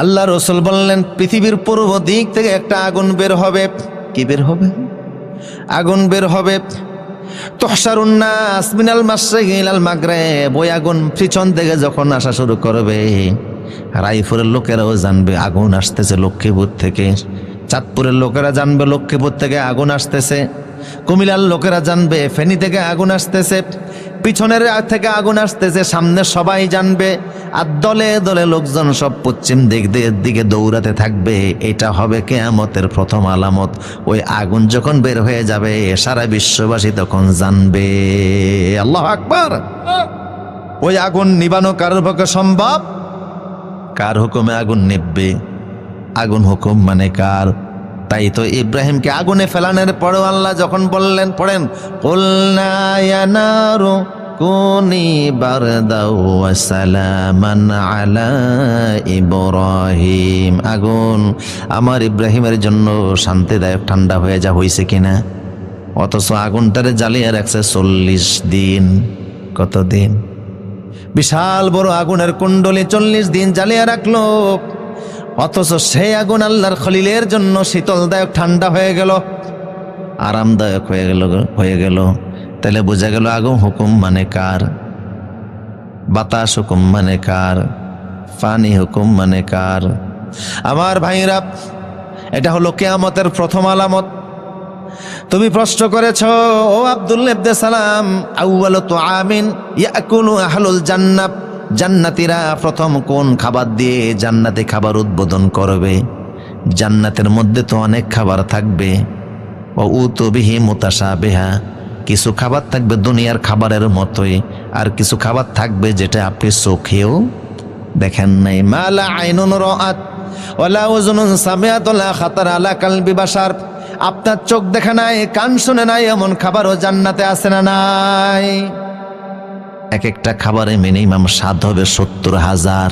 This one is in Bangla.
আল্লাহ রসুল বললেন পৃথিবীর পূর্ব দিক থেকে একটা আগুন বের হবে। কি বের হবে? আগুন বের হবে। তুহশারুন নাস মিনাল মাশরিকি ইলাল মাগরিব। ওই আগুন পিছন থেকে যখন আসা শুরু করবে, রায়পুরের লোকেরাও জানবে আগুন আসতেছে লক্ষ্মীপুর থেকে, চাঁদপুরের লোকেরা জানবে লক্ষ্মীপুর থেকে আগুন আসতেছে, কুমিল্লার লোকেরা জানবে ফেনী থেকে আগুন আসতেছে, পিছনের থেকে আগুন আসতেছে, সামনে সবাই জানবে। আর দলে দলে লোকজন সব পশ্চিম দিকে দৌড়াতে থাকবে। এটা হবে কিয়ামতের প্রথম আলামত। ওই আগুন যখন বের হয়ে যাবে সারা বিশ্ববাসী তখন জানবে। আল্লাহু আকবার। ওই আগুন নিবানো কারোর পক্ষে সম্ভব? কার হুকুমে আগুন নিববে? আগুন হুকুম মানে কার? তাই তো ইব্রাহিমকে আগুনে ফেলানোর পরেও আল্লাহ যখন বললেন, পড়েন, কুলনা ইয়া নারু কুনি বারদাও ওয়া সালামান আলা ইব্রাহিম। আগুন আমার ইব্রাহিমের জন্য শান্তিদায়ক ঠান্ডা হয়ে যা হয়েছে কিনা? অথচ আগুনটারে জ্বালিয়ে রাখছে 40 দিন। কত দিন? বিশাল বড় আগুনের কুণ্ডলী 40 দিন জ্বালিয়ে রাখলো। অথচ সেই আগুন আল্লাহর খলিলের জন্য শীতলদায়ক ঠান্ডা হয়ে গেল, আরামদায়ক হয়ে গেল। তাহলে বোঝা গেল আগুন হুকুম মানে কার? বাতাস হুকুম মানে কার? পানি হুকুম মানে কার? আমার ভাইরা, এটা হলো কিয়ামতের প্রথম আলামত। তুমি প্রশ্ন করেছ, ও আব্দুল্লাহ ইবনে সালাম, আউয়ালু তুআমিন ইয়াকুলু আহলুল জান্নাহ, জান্নাতীরা প্রথম কোন খাবার দিয়ে জান্নাতে খাবার উদ্বোধন করবে? জান্নাতের মধ্যে তো অনেক খাবার থাকবে। ও উতু বিহি মুতাশাবিহা, কিছু খাবার থাকবে দুনিয়ার খাবারের মতোই, আর কিছু খাবার থাকবে যেটা আপনি চোখেও দেখেন নাই। মালা আইনুন রাআত ওয়ালা উযুনুন সামিআত ওয়ালা খাতার আলা কালবি বাশার। আপনার চোখ দেখে নাই, কান শুনে নাই, এমন খাবারও জান্নাতে আছে না নাই? এক একটা খাবারে মিনিমাম স্বাদ হবে 70,000।